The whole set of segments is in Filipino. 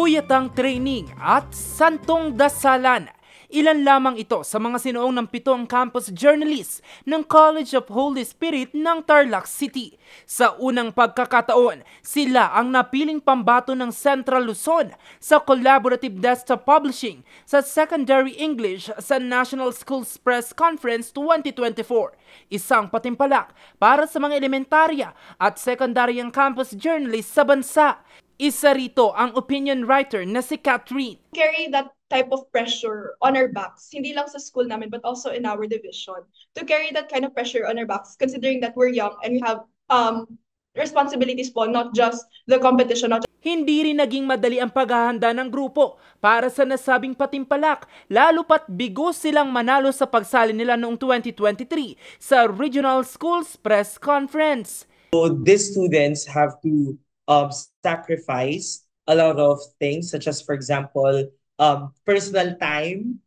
Puyatang training at santong dasalan. Ilan lamang ito sa mga sinuong ng 7 campus journalists ng College of Holy Spirit ng Tarlac City. Sa unang pagkakataon, sila ang napiling pambato ng Central Luzon sa Collaborative Desktop Publishing sa Secondary English sa National Schools Press Conference 2024. Isang patimpalak para sa mga elementarya at sekundaryang campus journalists sa bansa. Isa rito ang opinion writer na si Catherine. Carry that type of pressure on our backs, hindi lang sa school namin but also in our division. To carry that kind of pressure on our backs, considering that we're young and we have responsibilities po, not just the competition. Hindi rin naging madali ang paghahanda ng grupo para sa nasabing patimpalak, lalo pat bigo silang manalo sa pagsali nila noong 2023 sa Regional Schools Press Conference. So these students have to sacrifice a lot of things, such as, for example, personal time,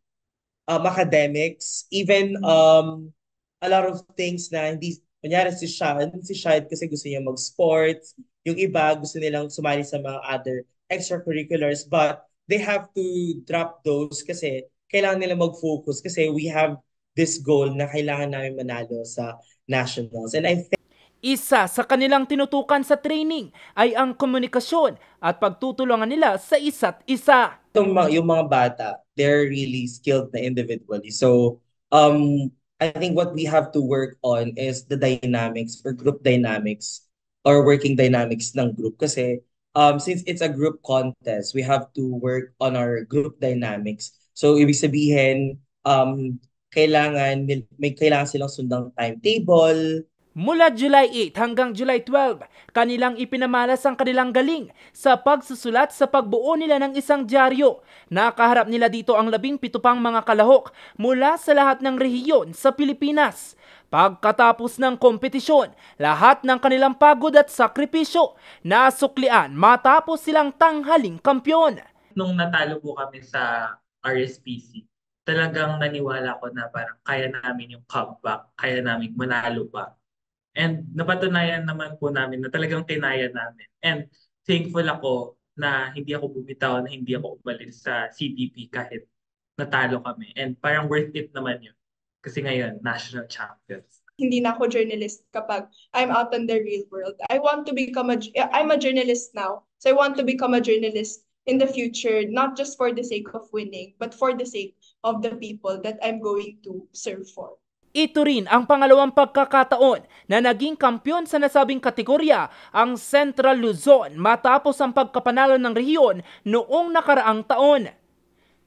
academics, even a lot of things na hindi, kunyari si Shad kasi gusto niya mag-sports, yung iba gusto nilang sumali sa mga other extracurriculars, but they have to drop those kasi kailangan nila mag-focus kasi we have this goal na kailangan namin manalo sa nationals. And I think isa sa kanilang tinutukan sa training ay ang komunikasyon at pagtutulungan nila sa isa't isa. Yung mga bata, they're really skilled na individually. So, I think what we have to work on is the dynamics or group dynamics or working dynamics ng group. Kasi since it's a group contest, we have to work on our group dynamics. So, ibig sabihin, kailangan silang sundang timetable. Mula July 8 hanggang July 12, kanilang ipinamalas ang kanilang galing sa pagsusulat sa pagbuo nila ng isang dyaryo. Nakaharap nila dito ang 17 pang mga kalahok mula sa lahat ng rehiyon sa Pilipinas. Pagkatapos ng kompetisyon, lahat ng kanilang pagod at sakripisyo nasuklian matapos silang tanghaling kampyon. Nung natalo po kami sa RSPC, talagang naniwala ko na parang kaya namin yung comeback, kaya namin manalo pa. And napatunayan naman po namin na talagang kinaya namin. And thankful ako na hindi ako bumitaw, na hindi ako umalis sa CTP kahit natalo kami. And parang worth it naman yun. Kasi ngayon, national champions. Hindi na ako journalist kapag I'm out in the real world. I'm a journalist now. So I want to become a journalist in the future, not just for the sake of winning, but for the sake of the people that I'm going to serve for. Ito rin ang pangalawang pagkakataon na naging kampyon sa nasabing kategorya ang Central Luzon matapos ang pagkapanalo ng rehiyon noong nakaraang taon.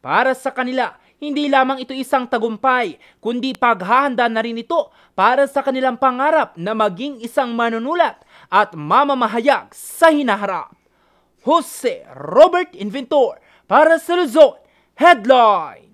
Para sa kanila, hindi lamang ito isang tagumpay, kundi paghahanda na rin ito para sa kanilang pangarap na maging isang manunulat at mamamahayag sa hinaharap. Jose Robert Inventor para sa Luzon Headline.